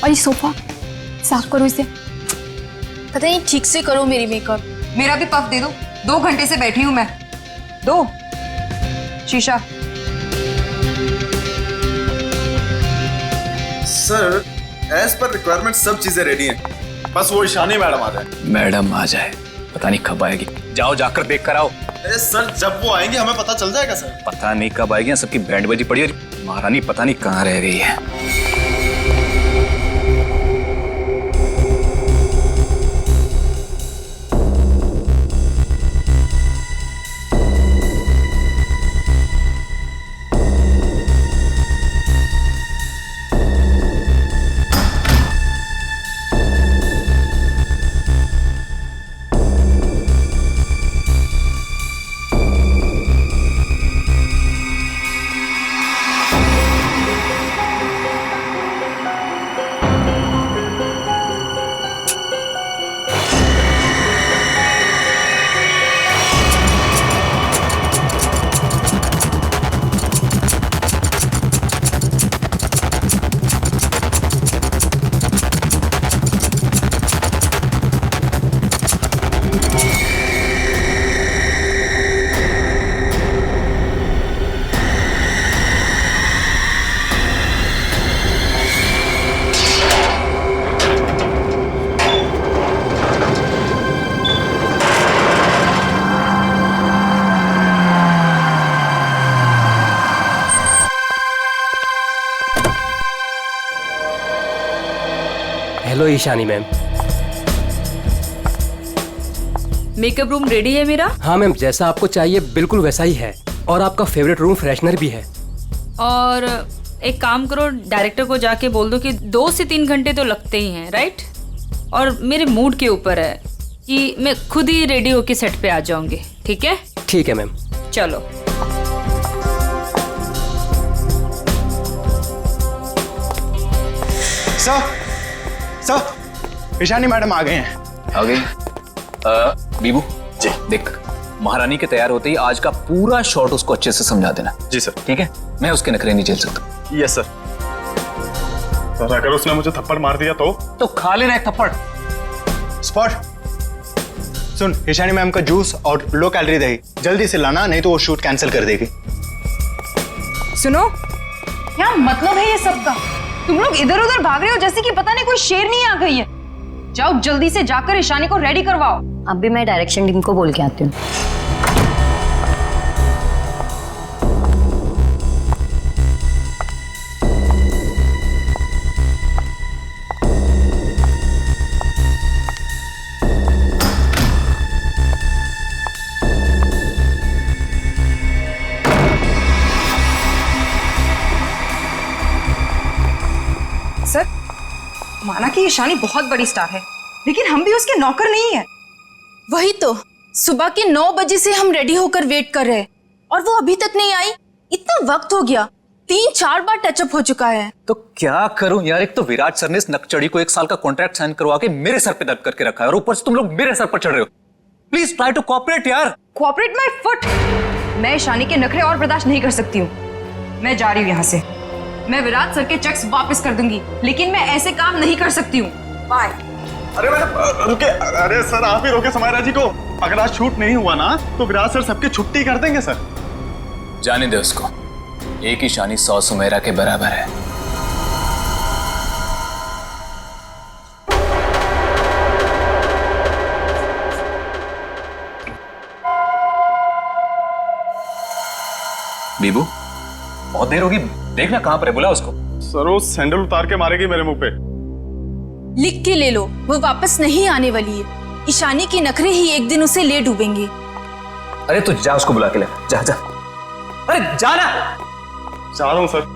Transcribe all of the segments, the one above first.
और ये सोफा साफ करो इसे। पता नहीं ठीक से करो मेरी मेकअप। मेरा भी पफ दे दो, 2 घंटे से बैठी हूं मैं। दो शीशा। सर एज पर रिक्वायरमेंट सब चीजें रेडी हैं, बस वो ईशानी मैडम आ जाए। मैडम आ जाए, पता नहीं कब आएगी। जाओ जाकर देख कर आओ। अरे सर जब वो आएंगे हमें पता चल जाएगा सर। पता नहीं कब आएगी, सबकी बैंड बजी पड़ी है, महारानी पता नहीं कहाँ रह गई है। Hello Ishani ma'am. Makeup room ready है मेरा। हाँ मैम, जैसा आपको चाहिए बिल्कुल वैसा ही है, और आपका फेवरेट रूम फ्रेशनर भी है। और एक काम करो, डायरेक्टर को जाके बोल दो कि 2 से 3 घंटे तो लगते ही हैं, राइट? और मेरे मूड के ऊपर है कि मैं खुद ही रेडी होके सेट पे आ जाऊंगी। ठीक है? ठीक है मैम। चलो। सर ईशानी मैडम आ गए हैं। आ गई। बीबू जी देख, महारानी के तैयार होते ही आज का पूरा शॉट उसको अच्छे से समझा देना। जी सर। ठीक है, मैं उसके नखरे नहीं झेल सकता। Yes sir. सर अगर उसने मुझे थप्पड़ मार दिया तो खा लेना एक थप्पड़। स्पॉट सुन, ईशानी मैम का जूस और लो कैलोरी दही जल्दी से लाना, नहीं तो वो शूट कैंसिल कर देगी। सुनो, क्या मतलब है ये सब का? तुम लोग इधर उधर भाग रहे हो जैसे कि पता नहीं कोई शेरनी आ गई है। जाओ जल्दी से जाकर ईशानी को रेडी करवाओ। अब भी मैं डायरेक्शन टीम को बोल के आती हूँ। सर, माना कि ईशानी बहुत बड़ी स्टार है, लेकिन हम भी उसके नौकर नहीं है। वही तो, सुबह के 9 बजे से हम रेडी होकर वेट कर रहे हैं और वो अभी तक नहीं आई। इतना वक्त हो गया, 3-4 बार टचअप हो चुका है। तो क्या करूं यार, एक तो विराट सर ने इस नकचड़ी को 1 साल का कॉन्ट्रैक्ट साइन करवा के मेरे सर पे दर्द करके रखा है, और ऊपर से तुम लोग मेरे सर पर चढ़ रहे हो। प्लीज ट्राई टू कोऑपरेट यार। Cooperate my foot. मैं ईशानी के नखरे और बर्दाश्त नहीं कर सकती हूँ। मैं जा रही हूँ यहाँ से। मैं विराट सर के चेक्स वापस कर दूंगी, लेकिन मैं ऐसे काम नहीं कर सकती हूँ। बाय। अरे मैडम रुके। अरे सर आप ही रोके समायरा जी को। अगर आज शूट नहीं हुआ ना तो विराट सर सबकी छुट्टी कर देंगे सर। जाने दे उसको, एक ईशानी 100 सुमेरा के बराबर है। बीबू बहुत देर होगी, देखना कहां पर है, बुला उसको। सर वो सैंडल उतार के मारेगी मेरे मुंह पे। लिख के ले लो, वो वापस नहीं आने वाली है। ईशानी के नखरे ही एक दिन उसे ले डूबेंगे। अरे तू जा, उसको बुला के ले। जा जा, अरे जाना। जा रहा हूं सर।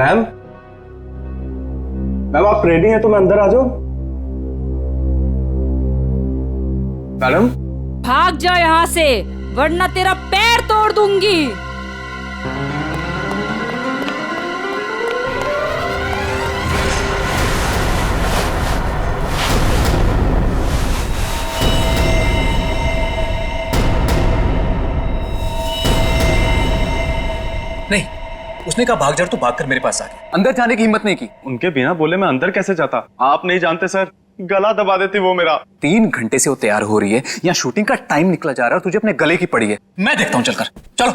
मैम मैम आप रेडी हैं तो मैं अंदर आ जाऊं? मैडम भाग जा यहाँ से, वरना तेरा पैर तोड़ दूंगी। नहीं, उसने कहा भाग जा तो भागकर मेरे पास आ गया, अंदर जाने की हिम्मत नहीं की। उनके बिना बोले मैं अंदर कैसे जाता? आप नहीं जानते सर, गला दबा देती वो मेरा। 3 घंटे से वो तैयार हो रही है, यहाँ शूटिंग का टाइम निकला जा रहा है, तुझे अपने गले की पड़ी है। मैं देखता हूँ, चलकर चलो।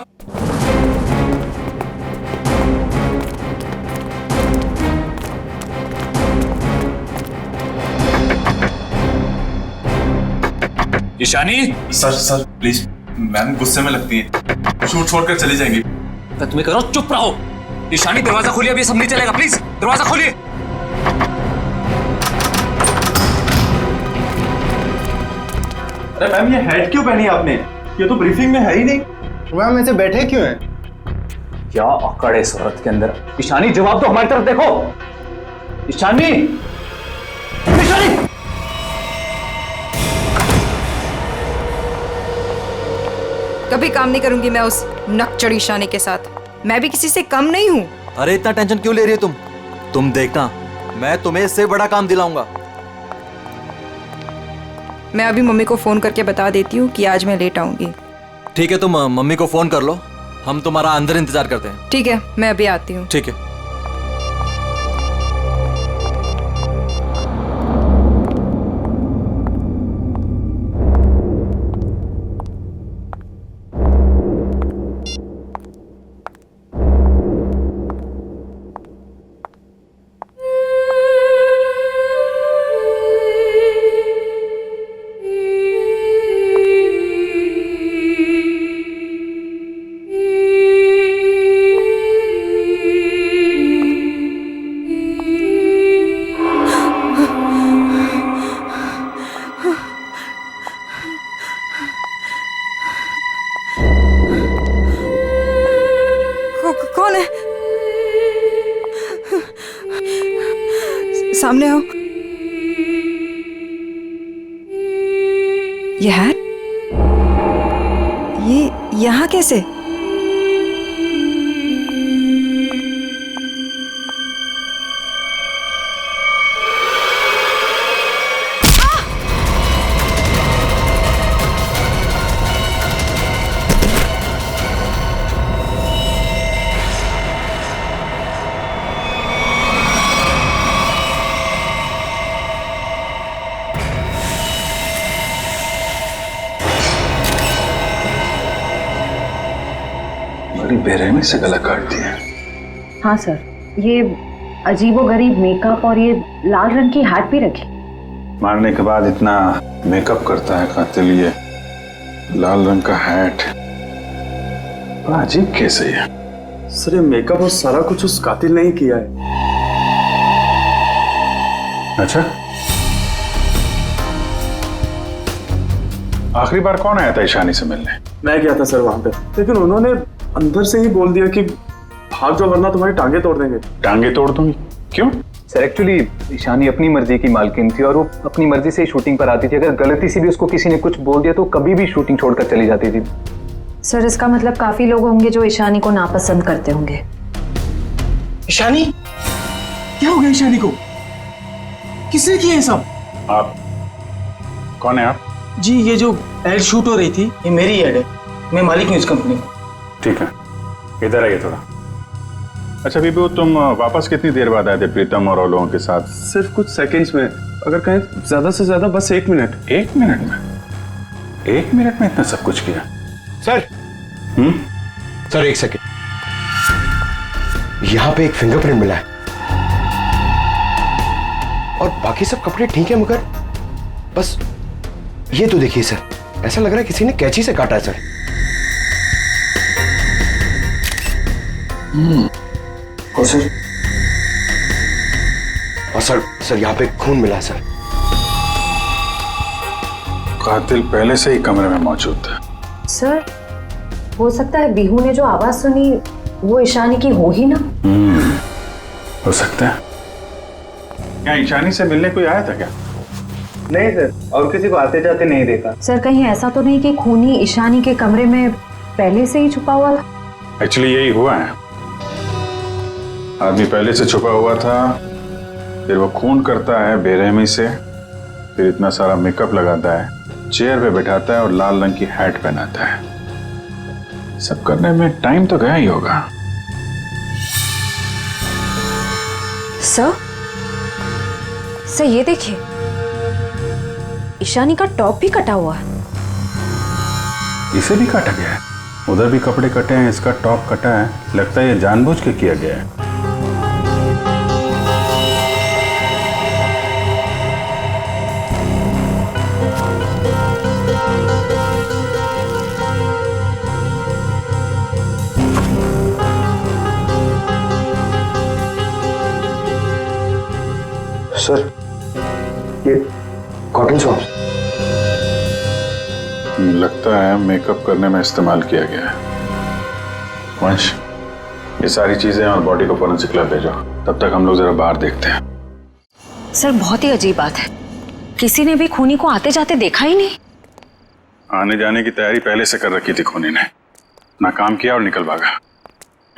ईशानी। सर प्लीज, मैम गुस्से में लगती है, शूट छोड़कर चली जाएंगी। मैं तुम्हें कह रहा हूं चुप रहो। ईशानी दरवाजा खोलिए, अभी सब नहीं चलेगा, प्लीज दरवाजा खोलिए। अरे मैम ये हेड क्यों पहनी आपने? ये तो ब्रीफिंग में है ही नहीं। मैम ऐसे बैठे क्यों हैं? क्या अकड़ है इस औरत के अंदर। ईशानी जवाब दो, हमारी तरफ देखो। ईशानी, ईशानी। कभी काम नहीं करूंगी मैं उस नकचड़ी ईशानी के साथ। मैं भी किसी से कम नहीं हूँ। अरे इतना टेंशन क्यों ले रही हो तुम देखना, मैं तुम्हें इससे बड़ा काम दिलाऊंगा। मैं अभी मम्मी को फोन करके बता देती हूँ कि आज मैं लेट आऊंगी। ठीक है, तुम मम्मी को फोन कर लो, हम तुम्हारा अंदर इंतजार करते हैं। ठीक है, मैं अभी आती हूँ। ठीक है। कौन है? सामने आओ। ये हैट, ये यहाँ कैसे? बड़ी बेरहमी से गला काट दिया। हाँ सर, ये अजीबोगरीब मेकअप और ये लाल रंग की हैट भी रखी। मारने के बाद इतना मेकअप करता है कातिल, ये लाल रंग का हैट बड़ा अजीब केस है ये। सर ये मेकअप और सारा कुछ उस कातिल ने ही किया है। अच्छा, आखिरी बार कौन आया था ईशानी से मिलने? मैं गया था सर वहां पे, लेकिन उन्होंने अंदर से ही बोल दिया कि भाग जाओ वरना तुम्हारी टांगे तोड़ देंगे। टांगे तोड़ दूंगी? क्यों? सर एक्चुअली ईशानी अपनी मर्जी की मालकिन थी और वो अपनी मर्जी से ही शूटिंग पर आती थी। अगर गलती से भी उसको किसी ने कुछ बोल दिया तो कभी भी शूटिंग छोड़कर चली जाती थी। सर इसका मतलब काफी लोग होंगे जो ईशानी को नापसंद करते होंगे। ईशानी, क्या हो गया ईशानी को? किसने किया ये सब? आप कौन है आप? जी ये जो एड शूट हो रही थी ये मेरी एड है, मैं मालिक हूँ इस कंपनी का। ठीक है, इधर आइए थोड़ा। अच्छा बीबू, तुम वापस कितनी देर बाद आए थे प्रीतम और लोगों के साथ? सिर्फ कुछ सेकंड्स में, अगर कहें ज्यादा से ज्यादा बस 1 मिनट। 1 मिनट में? 1 मिनट में इतना सब कुछ किया? सर सर 1 सेकेंड, यहाँ पे एक फिंगरप्रिंट मिला है और बाकी सब कपड़े ठीक है, मगर बस ये तो देखिए सर, ऐसा लग रहा है किसी ने कैंची से काटा है सर। और सर यहाँ पे खून मिला है सर। कातिल पहले से ही कमरे में मौजूद था। सर हो सकता है बिहू ने जो आवाज सुनी वो ईशानी की हो ही ना। हो सकता है। क्या ईशानी से मिलने कोई आया था क्या? नहीं सर, और किसी को आते जाते नहीं देखा। सर कहीं ऐसा तो नहीं कि खूनी ईशानी के कमरे में पहले से ही छुपा हुआ था? एक्चुअली यही हुआ है। आदमी पहले से छुपा हुआ था, फिर वो खून करता है बेरहमी से, फिर इतना सारा मेकअप लगाता है, चेयर पे बैठाता है और लाल रंग की हैट पहनाता है। सब करने में टाइम तो गया ही होगा। सर ये देखिए, ईशानी का टॉप भी कटा हुआ है। इसे भी काटा गया है, उधर भी कपड़े कटे हैं, इसका टॉप कटा है। लगता है ये जानबूझ के किया गया है। सर ये कॉटन सॉक्स लगता है मेकअप करने में इस्तेमाल किया गया है। वंश, ये सारी चीजें और बॉडी को फोरेंसिक लैब भेजो, तब तक हम लोग जरा बाहर देखते हैं। सर बहुत ही अजीब बात है, किसी ने भी खूनी को आते जाते देखा ही नहीं। आने जाने की तैयारी पहले से कर रखी थी खूनी ने, ना काम किया और निकल भागा।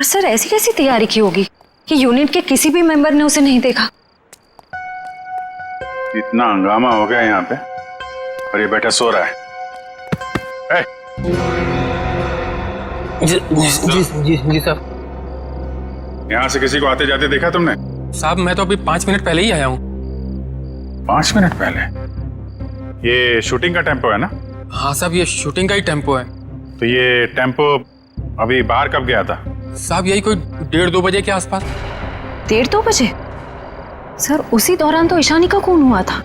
पर सर ऐसी कैसी तैयारी की होगी कि यूनिट के किसी भी मेंबर ने उसे नहीं देखा? इतना हंगामा हो गया यहाँ पे और ये बैठा सो रहा है। जी साहब। यहाँ से किसी को आते जाते देखा तुमने? साहब मैं तो अभी 5 मिनट पहले ही आया हूँ। 5 मिनट पहले? ये शूटिंग का टेम्पो है ना? हाँ साहब, ये शूटिंग का ही टेम्पो है। तो ये टेम्पो अभी बाहर कब गया था? साहब यही कोई 1:30-2 बजे के आसपास। 1:30-2 बजे? सर उसी दौरान तो ईशानी का खून हुआ था।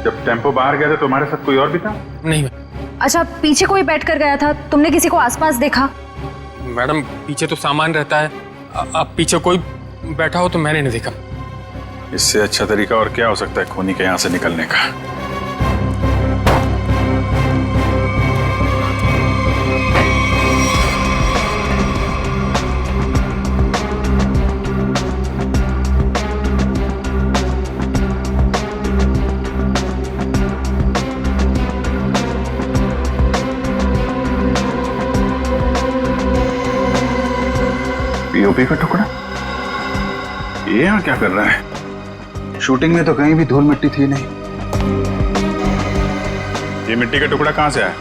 जब टेम्पो बाहर गया था तुम्हारे साथ कोई और भी था? नहीं। अच्छा, पीछे कोई बैठ कर गया था, तुमने किसी को आसपास देखा? मैडम पीछे तो सामान रहता है, अब पीछे कोई बैठा हो तो मैंने नहीं देखा। इससे अच्छा तरीका और क्या हो सकता है खूनी के यहाँ से निकलने का? पीओपी का टुकड़ा? ये यहाँ क्या कर रहा है? शूटिंग में तो कहीं भी धूल मिट्टी थी नहीं। ये मिट्टी का टुकड़ा कहाँ से आया?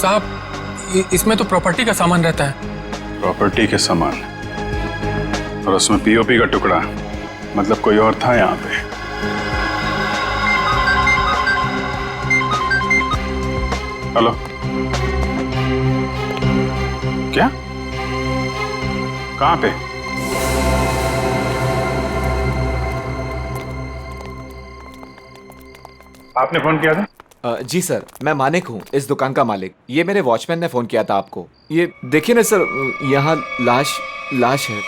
साहब इसमें तो प्रॉपर्टी का सामान रहता है। प्रॉपर्टी के सामान और उसमें पीओपी का टुकड़ा, मतलब कोई और था यहाँ पे। हेलो, क्या? कहाँ पे? आपने फोन किया था? जी सर, मैं मानिक हूँ, इस दुकान का मालिक। ये मेरे वॉचमैन ने फोन किया था आपको। ये देखिए ना सर, यहाँ लाश है।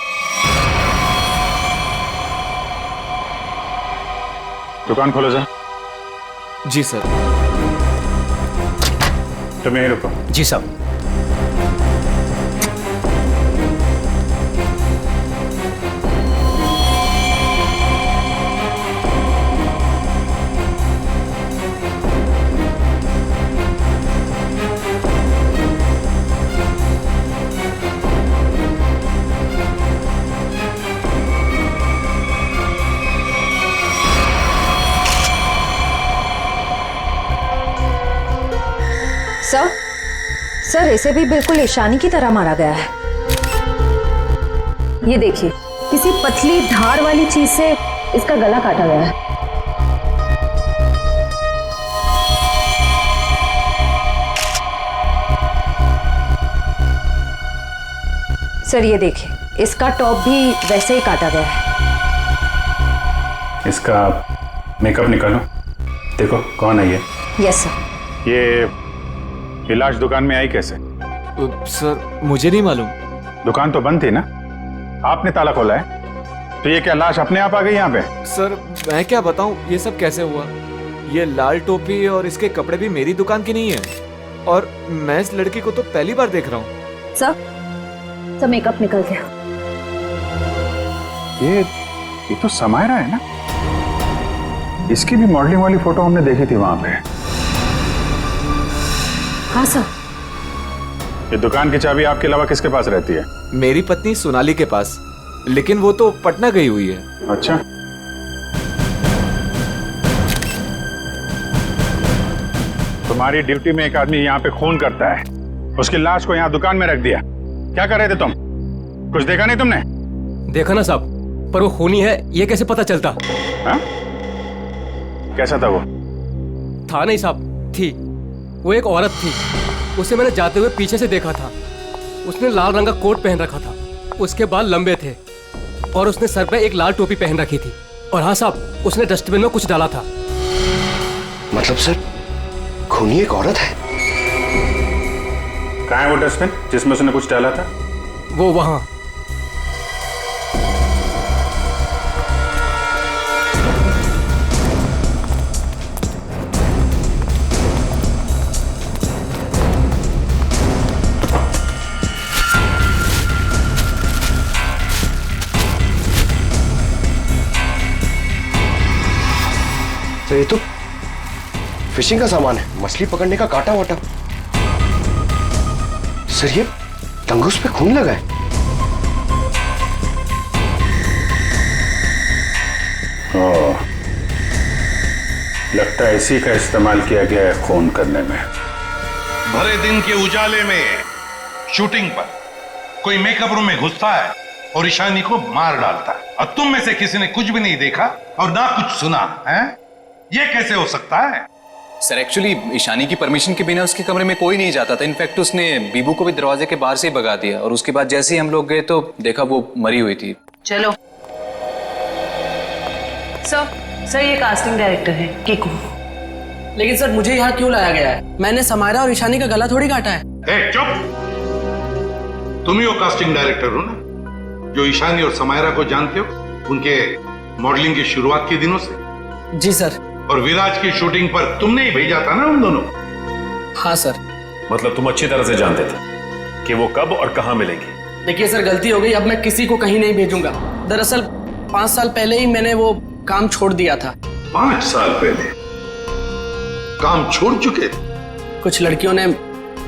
दुकान खोलो जा। जी सर। तुम यहीं रुको। जी साहब। सर इसे भी बिल्कुल ईशानी की तरह मारा गया है। ये देखिए, किसी पतली धार वाली चीज से इसका गला काटा गया है। सर ये देखिए, इसका टॉप भी वैसे ही काटा गया है। इसका मेकअप निकालो, देखो कौन है ये। Yes sir. ये लाश दुकान में आई कैसे? सर मुझे नहीं मालूम। दुकान तो बंद थी ना, आपने ताला खोला है, तो ये क्या लाश अपने आप आ गई यहाँ पे? सर मैं क्या बताऊं, ये सब कैसे हुआ? ये लाल टोपी और इसके कपड़े भी मेरी दुकान की नहीं है और मैं इस लड़की को तो पहली बार देख रहा हूँ। सर मेकअप निकल गया। ये तो समायरा है ना? इसकी भी मॉडलिंग वाली फोटो हमने देखी थी वहां पे। हाँ सर। ये दुकान की चाबी आपके अलावा किसके पास रहती है? मेरी पत्नी सोनाली के पास, लेकिन वो तो पटना गई हुई है। अच्छा, तुम्हारी ड्यूटी में एक आदमी यहाँ पे खून करता है, उसकी लाश को यहाँ दुकान में रख दिया। क्या कर रहे थे तुम? कुछ देखा नहीं तुमने? देखा ना साहब, पर वो खूनी है ये कैसे पता चलता? हाँ? कैसा था वो? था नहीं साहब, थी। वो एक औरत थी, उसे मैंने जाते हुए पीछे से देखा था। उसने लाल रंग का कोट पहन रखा था, उसके बाल लंबे थे और उसने सर पे एक लाल टोपी पहन रखी थी। और हाँ साहब, उसने डस्टबिन में कुछ डाला था। मतलब सर, खूनी एक औरत है? कहाँ है वो डस्टबिन जिसमें उसने कुछ डाला था? वो वहां। तो ये तो फिशिंग का सामान है, मछली पकड़ने का कांटा वाटा। सर ये तंगूस पे खून लगा है। ओह, लगता है इसी का इस्तेमाल किया गया है खून करने में। भरे दिन के उजाले में शूटिंग पर कोई मेकअप रूम में घुसता है और ईशानी को मार डालता है, और तुम में से किसी ने कुछ भी नहीं देखा और ना कुछ सुना है? ये कैसे हो सकता है? सर एक्चुअली ईशानी की परमिशन के बिना उसके कमरे में कोई नहीं जाता था। इनफैक्ट उसने बीबू को भी दरवाजे के बाहर से ही भगा दिया, और उसके बाद जैसे ही हम लोग गए तो देखा वो मरी हुई थी। चलो सर ये कास्टिंग डायरेक्टर है कीकू। लेकिन सर मुझे यहाँ क्यों लाया गया है? मैंने समायरा और ईशानी का गला थोड़ी काटा है। चुप! तुम ही वो कास्टिंग डायरेक्टर हो ना जो ईशानी और समायरा को जानते हो उनके मॉडलिंग की शुरुआत के दिनों से? जी सर। और विराज की शूटिंग पर तुमने ही भेजा था ना उन दोनों? हाँ सर। मतलब तुम अच्छी तरह से जानते थे कि वो कब और कहां मिलेंगी? देखिए सर, गलती हो गई, अब मैं किसी को कहीं नहीं भेजूंगा। दरअसल 5 साल पहले ही मैंने वो काम छोड़ दिया था। 5 साल पहले काम छोड़ चुके? कुछ लड़कियों ने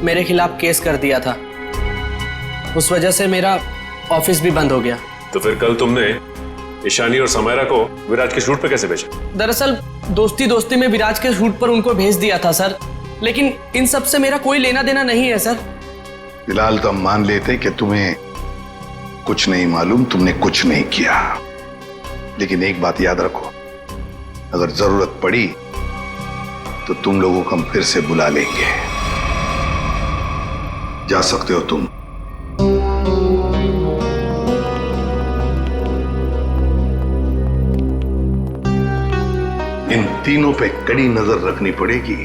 मेरे खिलाफ केस कर दिया था, उस वजह से मेरा ऑफिस भी बंद हो गया। तो फिर कल तुमने ईशानी और समायरा को विराज के शूट पे कैसे भेजा? दरअसल दोस्ती दोस्ती में विराज के शूट पर उनको भेज दिया था सर, लेकिन इन सब से मेरा कोई लेना देना नहीं है सर। फिलहाल तो हम मान लेते कि तुम्हें कुछ नहीं मालूम, तुमने कुछ नहीं किया। लेकिन एक बात याद रखो, अगर जरूरत पड़ी तो तुम लोगों को हम फिर से बुला लेंगे। जा सकते हो तुम। इन तीनों पे कड़ी नजर रखनी पड़ेगी।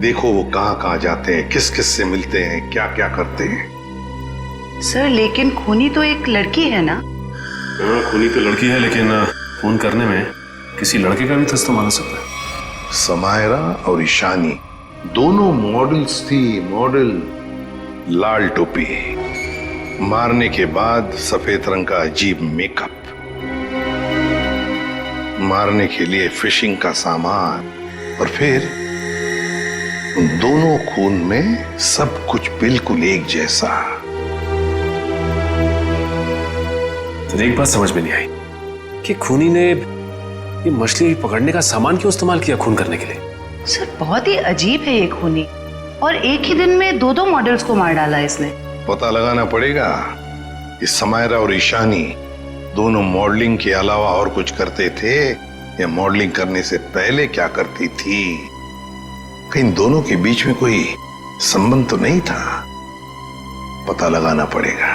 देखो वो कहां कहां जाते हैं, किस किस से मिलते हैं, क्या क्या करते हैं। सर लेकिन खूनी तो एक लड़की है ना? हाँ, खूनी तो लड़की है, लेकिन फोन करने में किसी लड़के का भी तो इस्तेमाल हो सकता है। समायरा और ईशानी दोनों मॉडल्स थी, मॉडल। लाल टोपी, मारने के बाद सफेद रंग का अजीब मेकअप, मारने के लिए फिशिंग का सामान, और फिर उन दोनों खून में सब कुछ बिल्कुल एक जैसा। तो एक बात समझ में नहीं आई कि खूनी ने ये मछली पकड़ने का सामान क्यों इस्तेमाल किया खून करने के लिए? सर बहुत ही अजीब है ये खूनी, और एक ही दिन में 2 मॉडल्स को मार डाला इसने। पता लगाना पड़ेगा कि समायरा और ईशानी दोनों मॉडलिंग के अलावा और कुछ करते थे या मॉडलिंग करने से पहले क्या करती थी। कहीं दोनों के बीच में कोई संबंध तो नहीं था, पता लगाना पड़ेगा।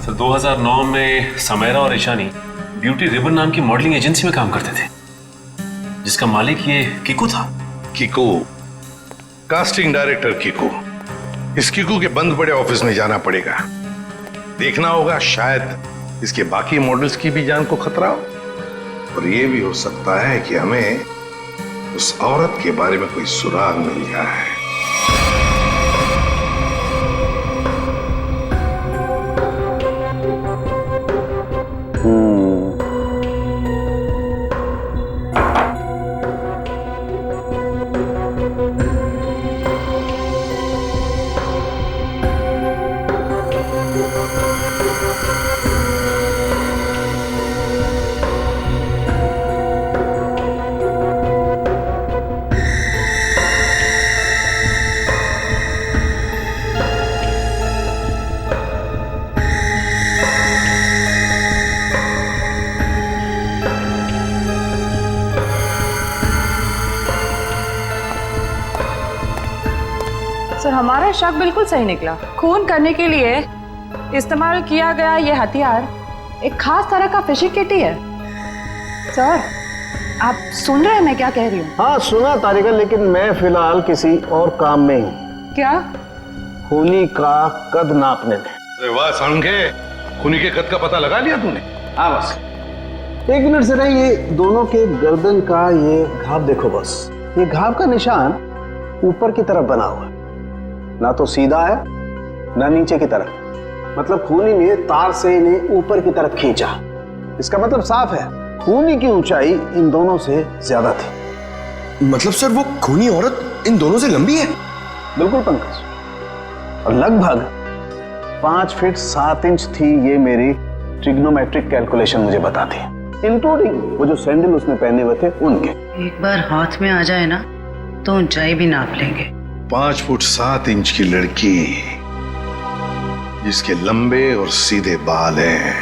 सर 2009 में समायरा और ईशानी ब्यूटी रिबन नाम की मॉडलिंग एजेंसी में काम करते थे, जिसका मालिक ये कीकू था। Kiku, casting director Kiku. इस कीकू के बंद पड़े ऑफिस में जाना पड़ेगा, देखना होगा शायद इसके बाकी मॉडल्स की भी जान को खतरा हो। और यह भी हो सकता है कि हमें उस औरत के बारे में कोई सुराग मिल जाए। सर, हमारा शक बिल्कुल सही निकला। खून करने के लिए इस्तेमाल किया गया ये हथियार एक खास तरह का फिशिंग किट ही है। सर, आप सुन रहे हैं मैं क्या कह रही हूँ? हाँ सुना तारिका, लेकिन मैं फिलहाल किसी और काम में हूँ। क्या? खूनी का कद नापने में। अरे वाह सालुंखे, खूनी के कद का पता लगा लिया तूने? हाँ बस 1 मिनट से नहीं, ये दोनों के गर्दन का ये घाव देखो बस। ये घाव का निशान ऊपर की तरफ बना हुआ है, ना तो सीधा है ना नीचे की तरफ। मतलब खूनी ने तार से इन्हें ऊपर की तरफ खींचा। इसका मतलब साफ है, खूनी की ऊंचाई इन दोनों से ज्यादा थी। मतलब सर वो खूनी औरत इन दोनों से लंबी है? बिल्कुल पंकज, और लगभग 5 फीट 7 इंच थी। ये मेरी ट्रिग्नोमेट्रिक कैलकुलेशन मुझे बताती है, इंक्लूडिंग वो जो सैंडल उसने पहने हुए थे उनके। एक बार हाथ में आ जाए ना तो ऊंचाई भी नाप लेंगे। 5 फुट 7 इंच की लड़की जिसके लंबे और सीधे बाल हैं।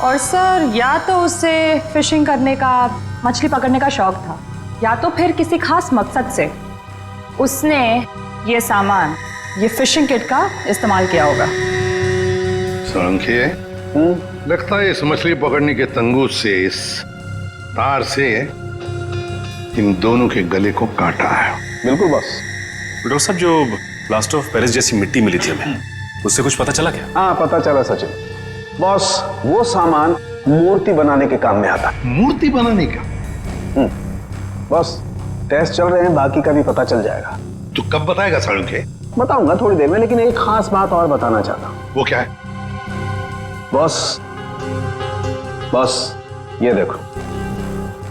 और सर, या तो उसे फिशिंग करने का, मछली पकड़ने का शौक था, या तो फिर किसी खास मकसद से उसने ये सामान, ये फिशिंग किट का इस्तेमाल किया होगा। सालुंखे, लगता है इस मछली पकड़ने के तंगूर से, इस तार से इन दोनों के गले को काटा है। बिल्कुल बस। डॉक्टर साहब, जो प्लास्टर ऑफ पेरिस जैसी मिट्टी मिली थी हमें, उससे कुछ पता चला क्या? हाँ पता चला सचिन। बॉस, वो सामान मूर्ति बनाने के काम में आता है। मूर्ति बनाने का? बस टेस्ट चल रहे हैं, बाकी का भी पता चल जाएगा। तू कब बताएगा सालुंखे? बताऊंगा थोड़ी देर में, लेकिन एक खास बात और बताना चाहता हूँ। वो क्या है? बॉस ये देखो,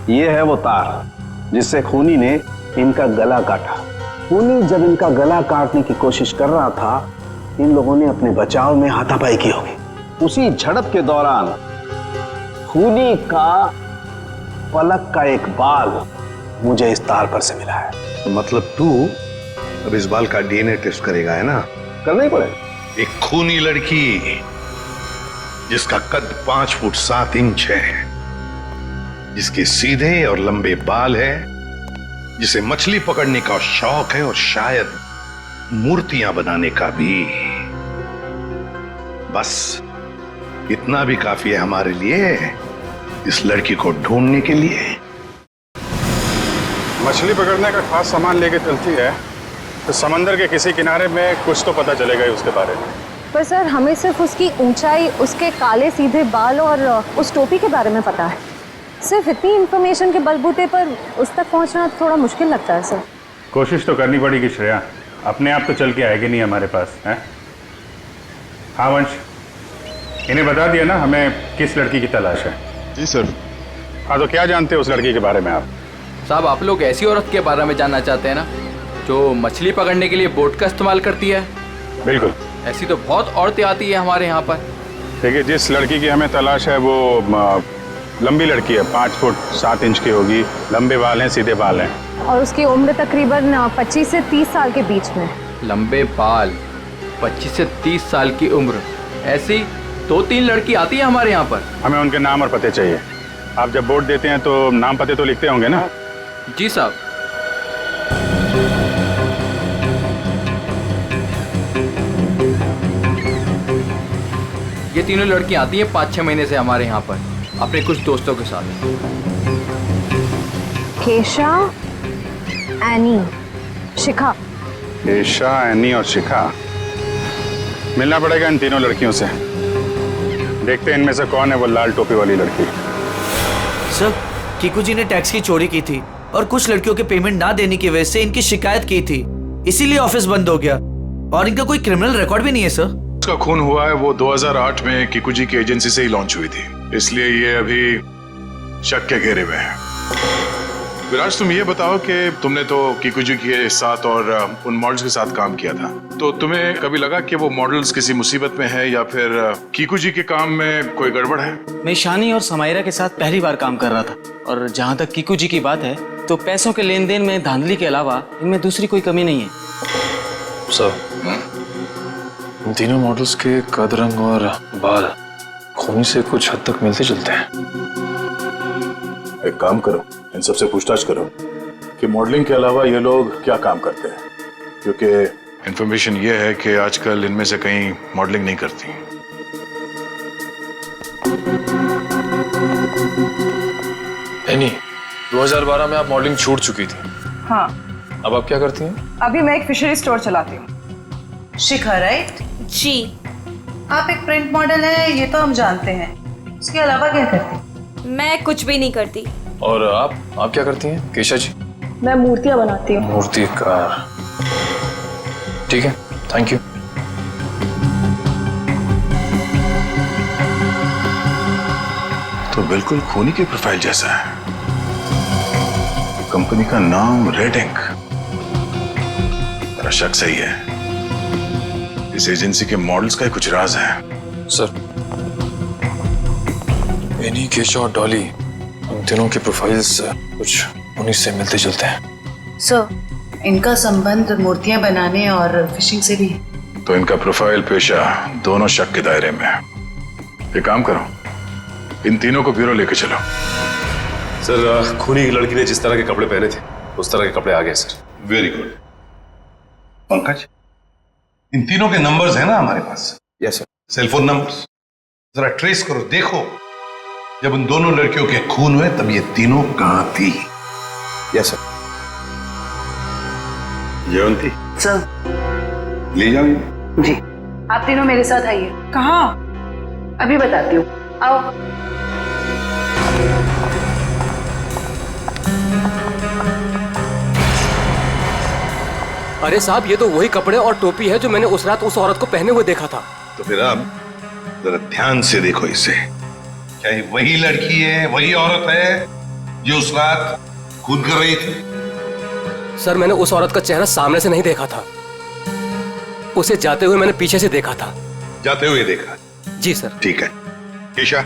ये है वो तार जिससे खूनी ने इनका गला काटा। खूनी जब इनका गला काटने की कोशिश कर रहा था, इन लोगों ने अपने बचाव में हाथापाई की होगी। उसी झड़प के दौरान खूनी का पलक का एक बाल मुझे इस तार पर से मिला है। तो मतलब तू अब इस बाल का डीएनए टेस्ट करेगा, है ना? करना ही पड़ेगा। एक खूनी लड़की जिसका कद 5 फुट 7 इंच है, जिसके सीधे और लंबे बाल है, जिसे मछली पकड़ने का शौक है और शायद मूर्तियां बनाने का भी। बस इतना भी काफी है हमारे लिए, इस लड़की को ढूंढने के लिए। मछली पकड़ने का खास सामान लेके चलती है तो समंदर के किसी किनारे में कुछ तो पता चलेगा ही उसके बारे में। पर सर, हमें सिर्फ उसकी ऊंचाई, उसके काले सीधे बाल और उस टोपी के बारे में पता है। सिर्फ इतनी इंफॉर्मेशन के बलबूते पर उस तक पहुंचना थोड़ा मुश्किल लगता है सर। कोशिश तो करनी पड़ेगी श्रेया, अपने आप तो चल के आएगी नहीं हमारे पास है। हाँ वंश, इन्हें बता दिया ना हमें किस लड़की की तलाश है? जी सर। हाँ तो क्या जानते हैं उस लड़की के बारे में आप? साहब, आप लोग ऐसी औरत के बारे में जानना चाहते हैं ना जो मछली पकड़ने के लिए बोट का इस्तेमाल करती है? बिल्कुल। ऐसी तो बहुत औरतें आती है हमारे यहाँ पर। देखिए, जिस लड़की की हमें तलाश है वो लंबी लड़की है, 5 फुट 7 इंच की होगी, लंबे बाल हैं, सीधे बाल हैं। और उसकी उम्र तकरीबन 25 से 30 साल के बीच में। लंबे बाल, 25 से 30 साल की उम्र, ऐसी 2-3 लड़की आती है हमारे यहाँ पर। हमें उनके नाम और पते चाहिए। आप जब वोट देते हैं तो नाम पते तो लिखते होंगे ना? जी साहब। ये तीनों लड़कियां आती हैं 5-6 महीने से हमारे यहाँ पर अपने कुछ दोस्तों के साथ। केशा, एनी, शिखा। केशा, एनी और शिखा। मिलना पड़ेगा इन तीनों लड़कियों से। देखते हैं इनमें से कौन है वो लाल टोपी वाली लड़की। सर, कीकू जी ने टैक्स की चोरी की थी और कुछ लड़कियों के पेमेंट ना देने की वजह से इनकी शिकायत की थी, इसीलिए ऑफिस बंद हो गया। और इनका कोई क्रिमिनल रिकॉर्ड भी नहीं है सर। उसका खून हुआ है वो 2008 में किकुजी की एजेंसी से ही लॉन्च हुई थी, इसलिए ये अभी शक के घेरे में है। विराज, तुम ये बताओ कि तुमने तो किकुजी के साथ और उन मॉडल्स के साथ काम किया था, तो तुम्हें कभी लगा कि वो मॉडल्स किसी मुसीबत में है या फिर किकुजी के काम में कोई गड़बड़ है? मैं ईशानी और समायरा के साथ पहली बार काम कर रहा था, और जहाँ तक किकुजी की बात है तो पैसों के लेन देन में धांधली के अलावा इनमें दूसरी कोई कमी नहीं है। सर, इन तीनों मॉडल्स के कद, रंग और बाल खूनी से कुछ हद तक मिलते जुलते हैं। एक काम करो, इन सबसे पूछताछ करो कि मॉडलिंग के अलावा ये लोग क्या काम करते हैं, क्योंकि इंफॉर्मेशन ये है कि आजकल इनमें से कहीं मॉडलिंग नहीं करती। एनी, 2012 में आप मॉडलिंग छूट चुकी थी। हाँ, अब आप क्या करती हैं? अभी मैं एक फिशरी स्टोर चलाती हूँ। शिखा, राइट? जी। आप एक प्रिंट मॉडल है, ये तो हम जानते हैं। इसके अलावा क्या करती? मैं कुछ भी नहीं करती। और आप क्या करती हैं केशा जी? मैं मूर्तियाँ बनाती हूँ। मूर्तिकार, ठीक है, थैंक यू। तो बिल्कुल खूनी की प्रोफाइल जैसा है। कंपनी का नाम रेड इंक। मेरा शक सही है, इस एजेंसी के मॉडल्स का ही कुछ राज है। सर, एनी, केशा और डॉली, उन तीनों के प्रोफाइल्स कुछ उन्हीं से मिलते जुलते हैं। सर, इनका संबंध मूर्तियां बनाने और फिशिंग से भी है। तो इनका प्रोफाइल पेशा दोनों शक के दायरे में है। एक काम करो, इन तीनों को ब्यूरो लेके चलो। सर, खूनी की लड़की ने जिस तरह के कपड़े पहने थे उस तरह के कपड़े आ गए सर। Very good. पंकज, इन तीनों के नंबर्स हैं ना हमारे पास? Yes sir. सेलफोन नंबर्स जरा ट्रेस करो, देखो जब उन दोनों लड़कियों के खून हुए तब ये तीनों कहां थी। Yes sir. जयवंती, सर। ले जाओ। जी, आप तीनों मेरे साथ आइए। कहाँ? अभी बताती हूँ, आओ। अरे साहब, ये तो वही कपड़े और टोपी है जो मैंने उस रात उस औरत को पहने हुए देखा था। तो फिर अब जरा ध्यान से देखो इसे। क्या ये वही लड़की है, वही औरत है जो उस रात खून कर रही थी? सर, मैंने उस औरत का चेहरा सामने से नहीं देखा था, उसे जाते हुए मैंने पीछे से देखा था। जाते हुए देखा? जी सर। ठीक है, केशा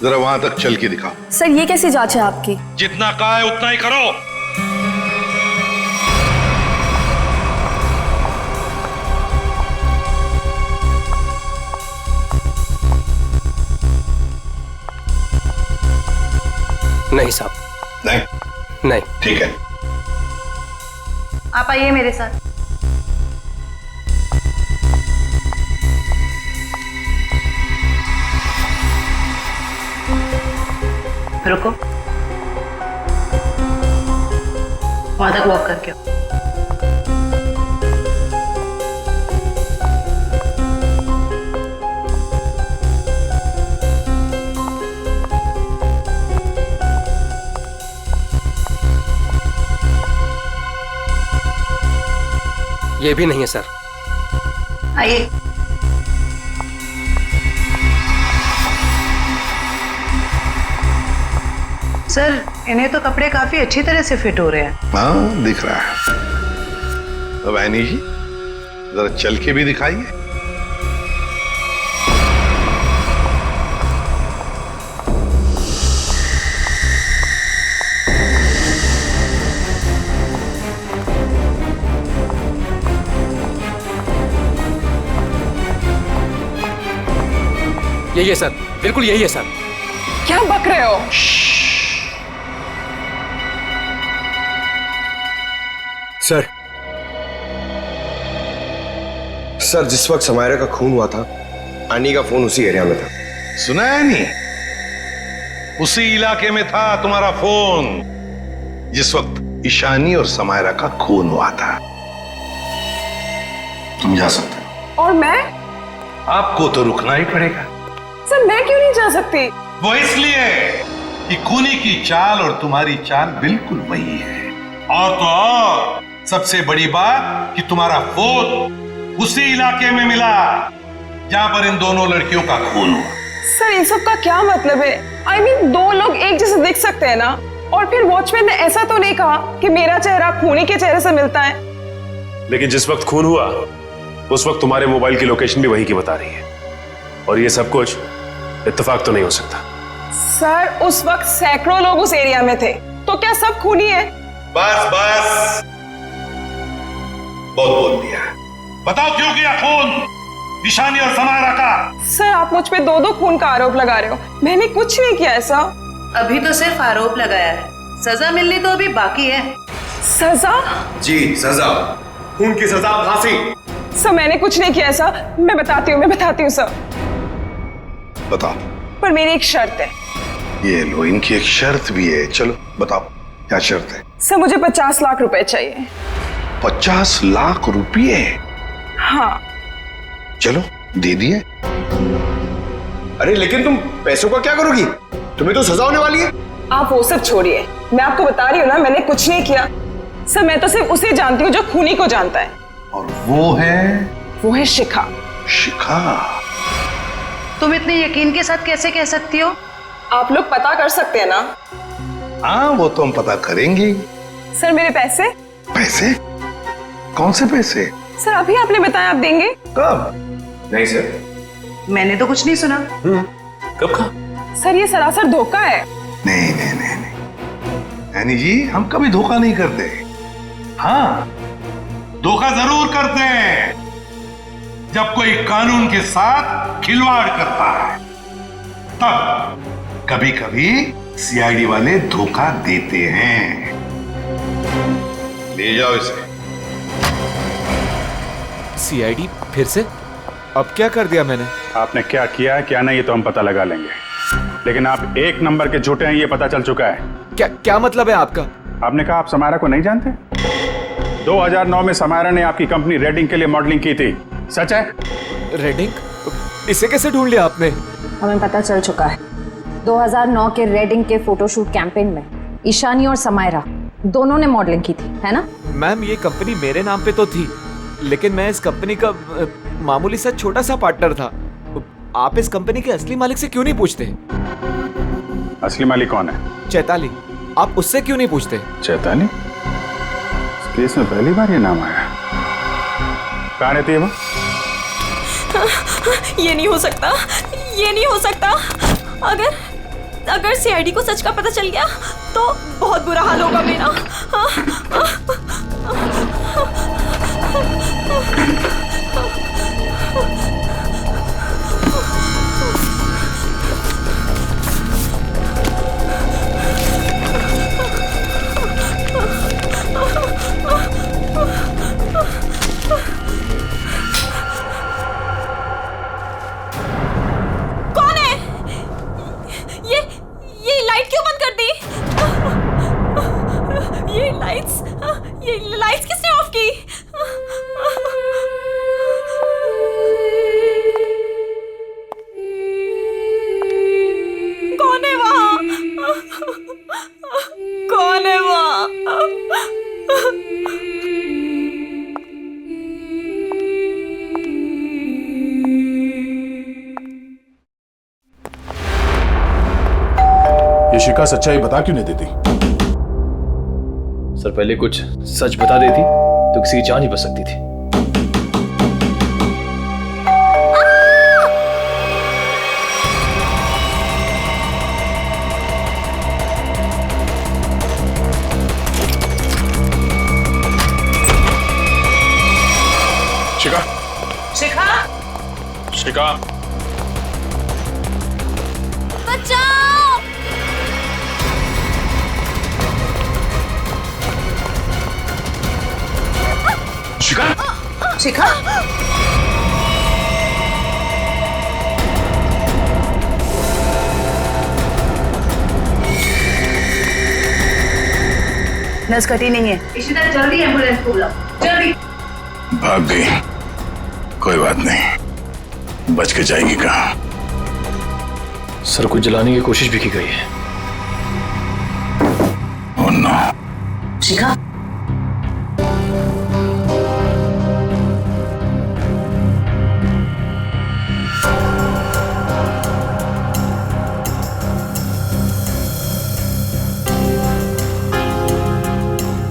जरा वहां तक चल के दिखाओ। सर, ये कैसी जांच है आपकी? जितना कहा है उतना ही करो। नहीं साहब। नहीं? ठीक है, आप आइए मेरे साथ। रुको, वहां तक वॉक करके आओ। ये भी नहीं है सर। आइए। सर, इन्हें तो कपड़े काफी अच्छी तरह से फिट हो रहे हैं। हाँ, दिख रहा है। अब ऐनी जी जरा चल के भी दिखाइए। यही है सर, बिल्कुल यही है सर। क्या बक रहे हो? सर, जिस वक्त समायरा का खून हुआ था, आनी का फोन उसी एरिया में था। सुना है नहीं? उसी इलाके में था तुम्हारा फोन जिस वक्त ईशानी और समायरा का खून हुआ था। तुम जा सकते हो। और मैं? आपको तो रुकना ही पड़ेगा। सर, मैं क्यों नहीं जा सकती? वो इसलिए कि खूनी की चाल और तुम्हारी चाल बिल्कुल वही है। और तो और सबसे बड़ी बात कि तुम्हारा फोन उसी इलाके में मिला जहां पर इन दोनों लड़कियों का खून हुआ। सर इन सब का क्या मतलब है? I mean, दो लोग एक जैसे दिख सकते हैं ना? और फिर वॉचमैन ने ऐसा तो नहीं कहा कि मेरा चेहरा खूनी के चेहरे से मिलता है। लेकिन जिस वक्त खून हुआ उस वक्त तुम्हारे मोबाइल की लोकेशन भी वही की बता रही है, और ये सब कुछ इत्तेफाक तो नहीं हो सकता। सर उस वक्त सैकड़ों लोग उस एरिया में थे, तो क्या सब खूनी है? बस बस, बहुत बोल दिया। बताओ क्यों किया खून ईशानी और समायरा का? सर आप मुझ पे दो दो खून का आरोप लगा रहे हो, मैंने कुछ नहीं किया ऐसा। अभी तो सिर्फ आरोप लगाया है, सजा मिलनी तो अभी बाकी है। सजा? जी सजा, खून की सजा फांसी। सर मैंने कुछ नहीं किया ऐसा, मैं बताती हूँ सर। बताओ। पर मेरी एक शर्त है। ये लो, इनकी एक शर्त भी है। चलो बताओ क्या शर्त है? सर मुझे 50 लाख रुपए चाहिए। 50 लाख रुपये? हाँ। चलो दे दिए। अरे लेकिन तुम पैसों का क्या करोगी? तुम्हें तो सजा होने वाली है। आप वो सब छोड़िए, मैं आपको बता रही हूँ ना, मैंने कुछ नहीं किया। सर मैं तो सिर्फ उसे जानती हूँ जो खूनी को जानता है। और वो है शिखा। शिखा? तुम इतने यकीन के साथ कैसे कह सकती हो? आप लोग पता कर सकते हैं ना? हाँ वो तो हम पता करेंगे। सर मेरे पैसे? पैसे? कौन से पैसे? सर अभी आपने बताया आप देंगे। कब? नहीं सर, मैंने तो कुछ नहीं सुना। कब कहा? सर ये सरासर धोखा है। नहीं यानी जी हम कभी धोखा नहीं करते। हाँ धोखा जरूर करते हैं जब कोई कानून के साथ खिलवाड़ करता है, तब कभी कभी सीआईडी वाले धोखा देते हैं। ले जाओ इसे। सीआईडी फिर से? अब क्या कर दिया मैंने? आपने क्या किया है क्या नहीं ये तो हम पता लगा लेंगे, लेकिन आप एक नंबर के झूठे हैं ये पता चल चुका है। क्या मतलब है आपका? आपने कहा आप समायरा को नहीं जानते? 2009 में समायरा ने आपकी कंपनी रेडिंग के लिए मॉडलिंग की थी, सच है? रेडिंग? इसे कैसे ढूंढ लिया आपने? हमें पता चल चुका है। 2009 के रेडिंग के फोटोशूट कैंपेन में ईशानी और समायरा दोनों ने मॉडलिंग की थी, है ना? मैम ये कंपनी मेरे नाम पे तो थी, लेकिन मैं इस कंपनी का मामूली सा छोटा सा पार्टनर था। आप इस कंपनी के असली मालिक से क्यों नहीं पूछते? असली मालिक कौन है? चैताली। आप उससे क्यों नहीं पूछते? चैताली? इस केस में पहली बार ये नाम आया। कहाँ रहती है वो? ये नहीं हो सकता, ये नहीं हो सकता। अगर सीआईडी को सच का पता चल गया तो बहुत बुरा हाल होगा मेरा। कौन है? ये लाइट क्यों बंद कर दी? ये लाइट्स किसने ऑफ की? कौन है वहां? कौन है वहां? ये शिखा सच्चाई बता क्यों नहीं देती? सर पहले कुछ सच बता देती तो किसी की जान ही बच सकती थी। शिखा, शिखा, शिखा, बचाओ! शिखा, शिखा, नस कटी नहीं है। इशिता जल्दी एम्बुलेंस को बुलाओ, जल्दी। भाग गई, कोई बात नहीं, बच के जाएगी कहाँ? सर को जलाने की कोशिश भी की गई है। शिखा,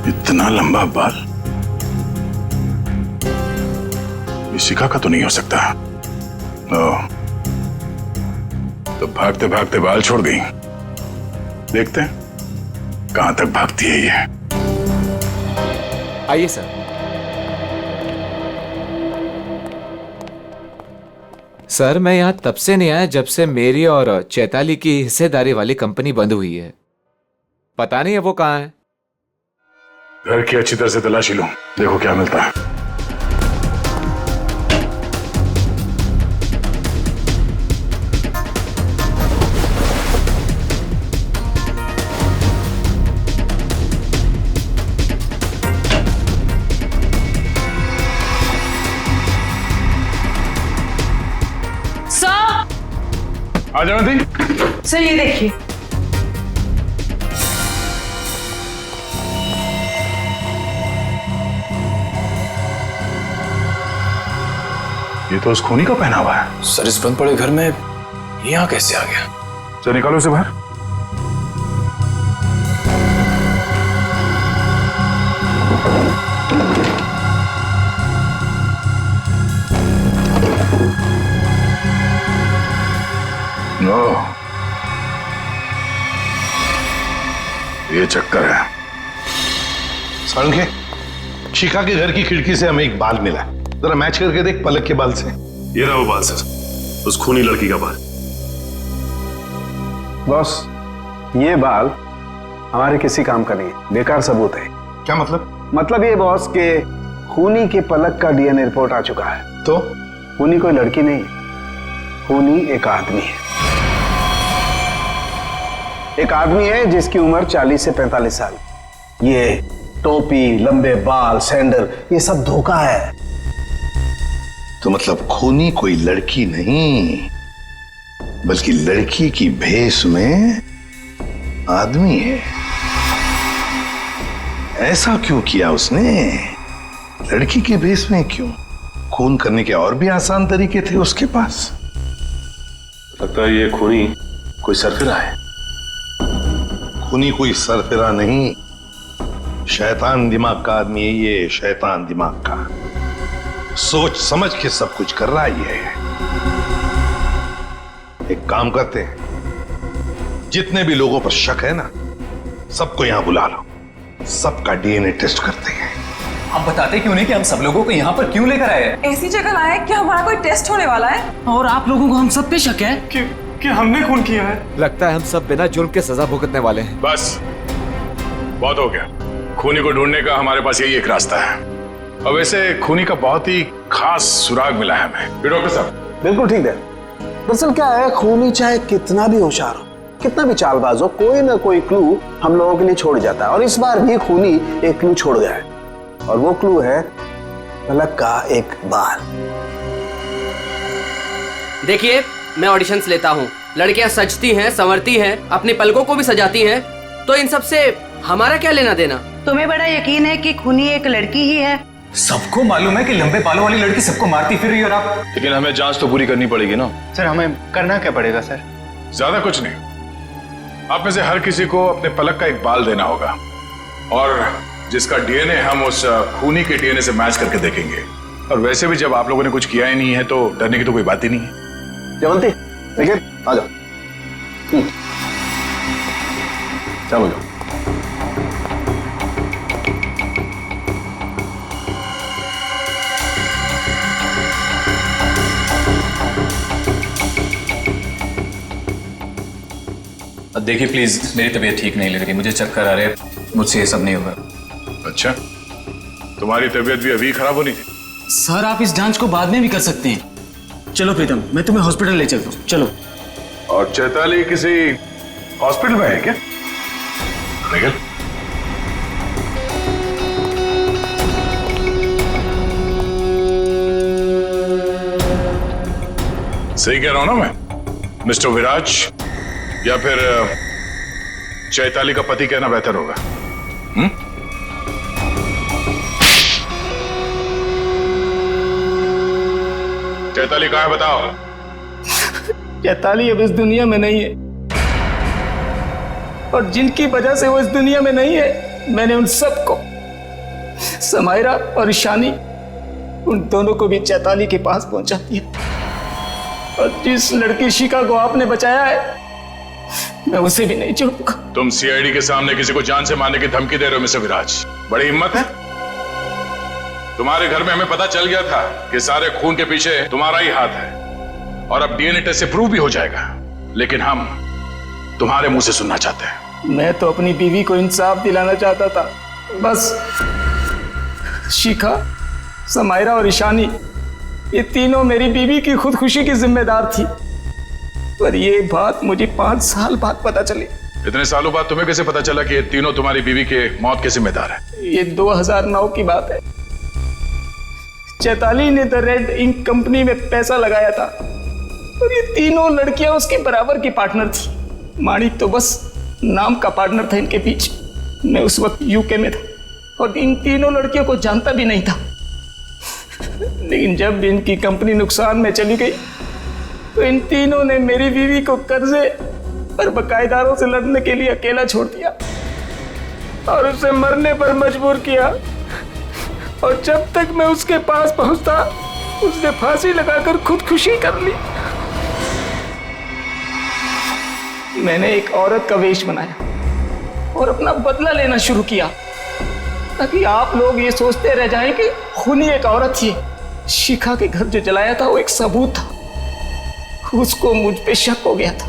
इतना लंबा बाल ये शिखा का तो नहीं हो सकता। तो भागते भागते बाल छोड़ दी। देखते हैं कहां तक भागती है ये। आइए सर। सर मैं यहां तब से नहीं आया जब से मेरी और चैताली की हिस्सेदारी वाली कंपनी बंद हुई है। पता नहीं है वो कहां है। घर की अच्छी तरह से तलाशी लो, देखो क्या मिलता है। आ जाओ दी। सर ये देखिए, ये तो उस खूनी का पहना हुआ है। सर इस बंद पड़े घर में यहाँ कैसे आ गया? चल निकालो इसे बाहर। नो, ये चक्कर है। सारंगे, शिखा के घर की खिड़की से हमें एक बाल मिला, जरा मैच करके देख पलक के बाल से। ये रहा वो बाल सर, उस खूनी लड़की का बाल। बॉस, ये बाल हमारे किसी काम का नहीं है, बेकार सबूत है। क्या मतलब? मतलब ये बॉस के खूनी के पलक का डीएनए रिपोर्ट आ चुका है। तो खूनी कोई लड़की नहीं है, खूनी एक आदमी है। एक आदमी है जिसकी उम्र 40 से 45 साल। ये टोपी, लंबे बाल, सैंडल, ये सब धोखा है। तो मतलब खूनी कोई लड़की नहीं, बल्कि लड़की की भेष में आदमी है। ऐसा क्यों किया उसने? लड़की के भेष में क्यों? खून करने के और भी आसान तरीके थे उसके पास। लगता है ये खूनी कोई सरफिरा है। खूनी कोई सरफिरा नहीं, शैतान दिमाग का आदमी है ये, शैतान दिमाग का। सोच समझ के सब कुछ कर रहा है ये। एक काम करते हैं, जितने भी लोगों पर शक है ना, सबको यहां बुला लो, सबका डीएनए टेस्ट करते हैं। आप बताते क्यों नहीं कि हम सब लोगों को यहाँ पर क्यों लेकर आए हैं? ऐसी जगह लाए क्या हमारा कोई टेस्ट होने वाला है? और आप लोगों को हम सब पे शक है कि हमने खून किया है। लगता है हम सब बिना जुर्म के सजा भुगतने वाले हैं। बस बहुत हो गया। खूनी को ढूंढने का हमारे पास यही एक रास्ता है। और वैसे खूनी का बहुत ही खास सुराग मिला है हमें। डॉक्टर साहब बिल्कुल ठीक है। दरअसल क्या है, खूनी चाहे कितना भी होशियार हो, कितना भी चालबाज हो, कोई ना कोई क्लू हम लोगों के लिए छोड़ जाता है। और इस बार भी खूनी एक क्लू छोड़ गया है, और वो क्लू है पलक का एक बाल। देखिए, मैं ऑडिशंस लेता हूँ, लड़कियां सजती हैं, संवरती हैं, अपनी पलकों को भी सजाती हैं, तो इन सब से हमारा क्या लेना देना? तुम्हें बड़ा यकीन है कि खूनी एक लड़की ही है? सबको मालूम है कि लंबे बालों वाली लड़की सबको मारती फिर रही है, और आप। लेकिन हमें जांच तो पूरी करनी पड़ेगी ना। सर हमें करना क्या पड़ेगा सर? ज्यादा कुछ नहीं, आप में से हर किसी को अपने पलक का एक बाल देना होगा, और जिसका डीएनए हम उस खूनी के डीएनए से मैच करके देखेंगे। और वैसे भी जब आप लोगों ने कुछ किया ही नहीं है तो डरने की तो कोई बात ही नहीं है। जयवंती, देखिए आ जाओ। चलो जाओ। देखिए प्लीज, मेरी तबीयत ठीक नहीं लग रही, मुझे चक्कर आ रहे हैं, मुझसे ये सब नहीं होगा। अच्छा, तुम्हारी तबीयत भी अभी खराब होनी थी? सर आप इस जांच को बाद में भी कर सकते हैं। चलो प्रीतम, मैं तुम्हें हॉस्पिटल ले चलता हूँ, चलो। और चैताली किसी हॉस्पिटल में है क्या? निकल। सही कह रहा हूं ना मैं? मिस्टर विराज या फिर चैताली का पति कहना बेहतर होगा। चैताली कहाँ है बताओ। चैताली अब इस दुनिया में नहीं है, और जिनकी वजह से वो इस दुनिया में नहीं है, मैंने उन सबको, समायरा और ईशानी, उन दोनों को भी चैताली के पास पहुंचा दिया। और जिस लड़की शिखा को आपने बचाया है, मैं उसे भी नहीं छोड़ूंगा। तुम सीआईडी के सामने किसी को जान से मारने की धमकी दे रहे हो मिस्टर विराज, बड़ी हिम्मत है तुम्हारे। घर में हमें पता चल गया था कि सारे खून के पीछे तुम्हारा ही हाथ है, और अब डीएनए टेस्ट से प्रूव भी हो जाएगा, लेकिन हम तुम्हारे मुंह से सुनना चाहते हैं। मैं तो अपनी बीवी को इंसाफ दिलाना चाहता था, बस शिखा, समायरा और ईशानी, ये तीनों मेरी बीवी की खुदकुशी की जिम्मेदार थी, पर ये बात मुझे 5 साल बाद पता चली। इतने सालों बाद तुम्हें कैसे पता चला कि ये तीनों तुम्हारी बीवी के मौत के जिम्मेदार है? ये 2009 की बात है। चैताली ने द रेड इंक कंपनी में पैसा लगाया था, और ये तीनों लड़कियां उसके बराबर की पार्टनर थी। माणिक तो बस नाम का पार्टनर था इनके बीच। मैं उस वक्त यूके में था और इन तीनों लड़कियों को जानता भी नहीं था, लेकिन जब इनकी कंपनी नुकसान में चली गई तो इन तीनों ने मेरी बीवी को कर्जे और बकायेदारों से लड़ने के लिए अकेला छोड़ दिया और उसे मरने पर मजबूर किया। और जब तक मैं उसके पास पहुंचता, उसने फांसी लगाकर खुदकुशी कर ली। मैंने एक औरत का वेश बनाया और अपना बदला लेना शुरू किया, ताकि आप लोग ये सोचते रह जाएं कि खूनी एक औरत थी। शिखा के घर जो जलाया था वो एक सबूत था, उसको मुझ पे शक हो गया था।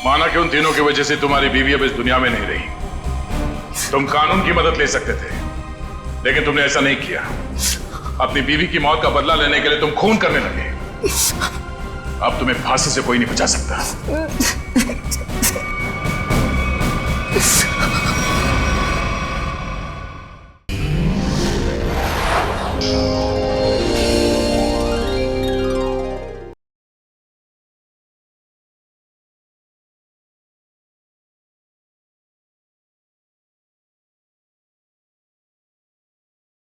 माना कि उन तीनों की वजह से तुम्हारी बीवी अब इस दुनिया में नहीं रही। तुम कानून की मदद ले सकते थे, लेकिन तुमने ऐसा नहीं किया। अपनी बीवी की मौत का बदला लेने के लिए तुम खून करने लगे। अब तुम्हें फांसी से कोई नहीं बचा सकता।